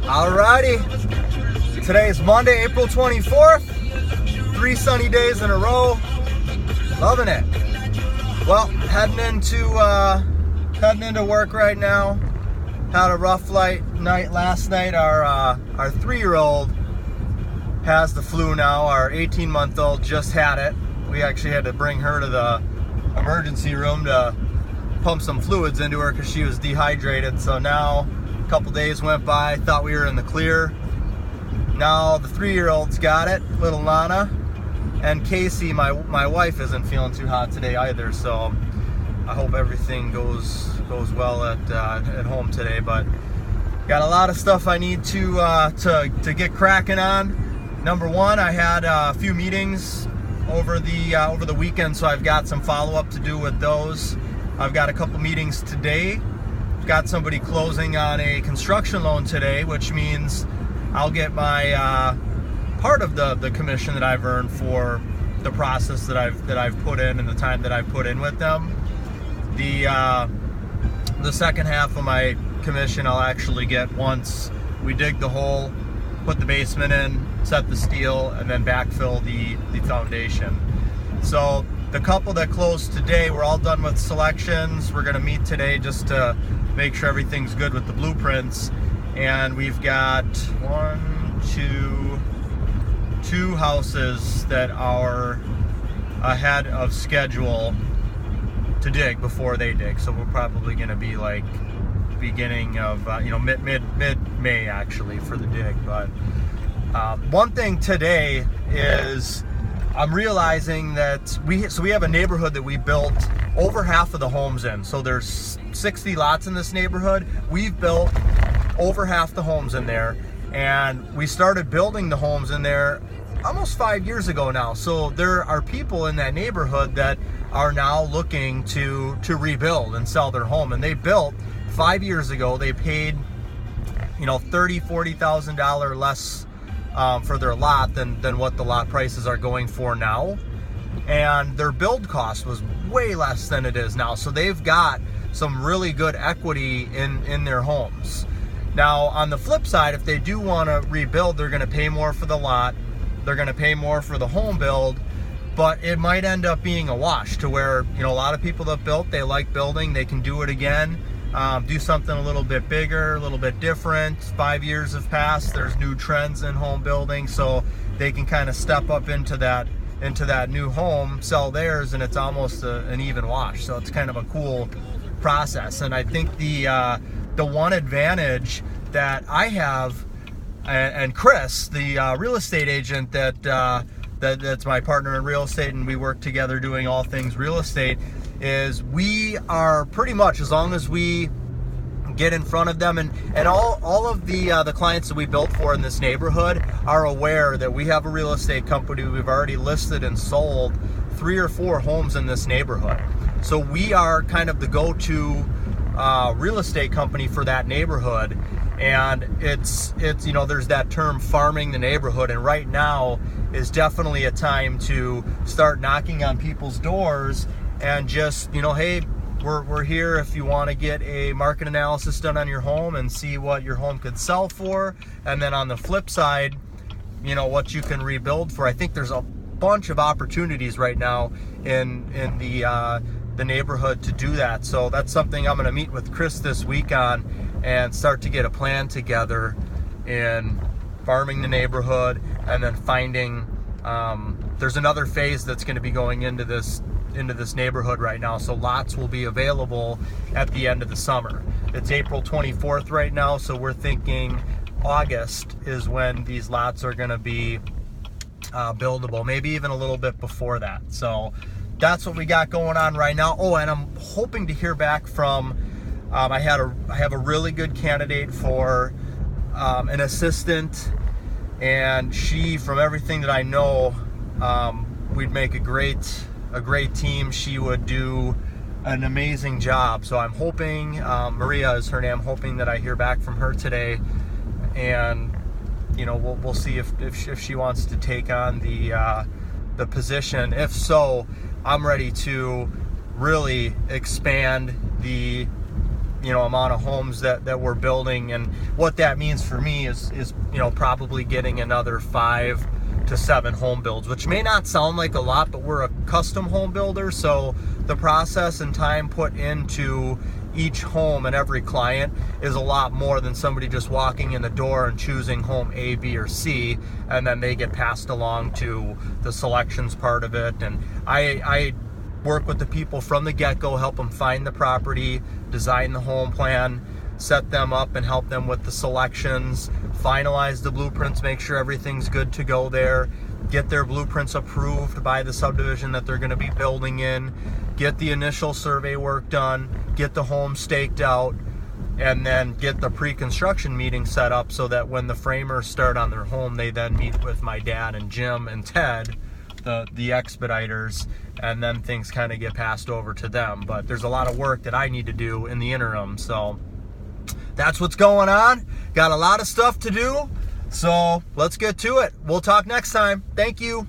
Alrighty, today is Monday, April 24th, 3 sunny days in a row, loving it. Well, heading into work right now. Had a rough night last night. Our 3-year-old has the flu now. Our 18-month-old just had it. We actually had to bring her to the emergency room to pump some fluids into her because she was dehydrated. So now a couple days went by, thought we were in the clear. Now the 3-year-old's got it, little Lana, and Casey, my wife, isn't feeling too hot today either. So I hope everything goes well at home today. But got a lot of stuff I need to get cracking on. Number one, I had a few meetings over the weekend, so I've got some follow-up to do with those. I've got a couple meetings today. Got somebody closing on a construction loan today, which means I'll get my part of the commission that I've earned for the process that I've put in and the time that I've put in with them. The second half of my commission I'll actually get once we dig the hole, put the basement in, set the steel, and then backfill the foundation. So the couple that closed today, we're all done with selections. We're gonna meet today just to make sure everything's good with the blueprints. And we've got two houses that are ahead of schedule to dig before they dig. So we're probably gonna be like beginning of mid-May actually for the dig. But one thing today is I'm realizing that we have a neighborhood that we built over half of the homes in. So there's 60 lots in this neighborhood. We've built over half the homes in there, and we started building the homes in there almost 5 years ago now. So there are people in that neighborhood that are now looking to rebuild and sell their home. And they built 5 years ago. They paid $30,000-$40,000 less for their lot than what the lot prices are going for now, and their build cost was way less than it is now. So they've got some really good equity in their homes. Now on the flip side, if they do want to rebuild, they're going to pay more for the lot, they're going to pay more for the home build, but it might end up being a wash to where a lot of people that built, they like building, they can do it again. Do something a little bit bigger, a little bit different. 5 years have passed. There's new trends in home building, so they can kind of step up into that new home, sell theirs, and it's almost an even wash. So it's kind of a cool process. And I think the one advantage that I have, and Chris, the real estate agent that's my partner in real estate, and we work together doing all things real estate, is we are pretty much, as long as we get in front of them, and all of the clients that we built for in this neighborhood are aware that we have a real estate company. We've already listed and sold 3 or 4 homes in this neighborhood. So we are kind of the go-to real estate company for that neighborhood. And it's there's that term, farming the neighborhood, and right now is definitely a time to start knocking on people's doors and just, hey, we're here if you want to get a market analysis done on your home and see what your home could sell for. And then on the flip side, what you can rebuild for. I think there's a bunch of opportunities right now in the neighborhood to do that. So that's something I'm going to meet with Chris this week on and start to get a plan together in farming the neighborhood, and then finding there's another phase that's going to be going into this neighborhood right now. So lots will be available at the end of the summer. It's April 24th right now, so we're thinking August is when these lots are going to be buildable, maybe even a little bit before that. So that's what we got going on right now. Oh, and I'm hoping to hear back from I have a really good candidate for an assistant, and she, from everything that I know, we'd make a great team. She would do an amazing job. So I'm hoping, Maria is her name, I'm hoping that I hear back from her today, and we'll see if she wants to take on the position. If so, I'm ready to really expand the amount of homes that we're building. And what that means for me is probably getting another 5 to 7 home builds, which may not sound like a lot, but we're a custom home builder, so the process and time put into each home and every client is a lot more than somebody just walking in the door and choosing home A, B, or C, and then they get passed along to the selections part of it. And I work with the people from the get-go, help them find the property, design the home plan, set them up and help them with the selections, finalize the blueprints, make sure everything's good to go there, get their blueprints approved by the subdivision that they're going to be building in, get the initial survey work done, get the home staked out, and then get the pre-construction meeting set up so that when the framers start on their home, they then meet with my dad and Jim and Ted, the expediters, and then things kind of get passed over to them. But there's a lot of work that I need to do in the interim, so that's what's going on. Got a lot of stuff to do, so let's get to it. We'll talk next time. Thank you.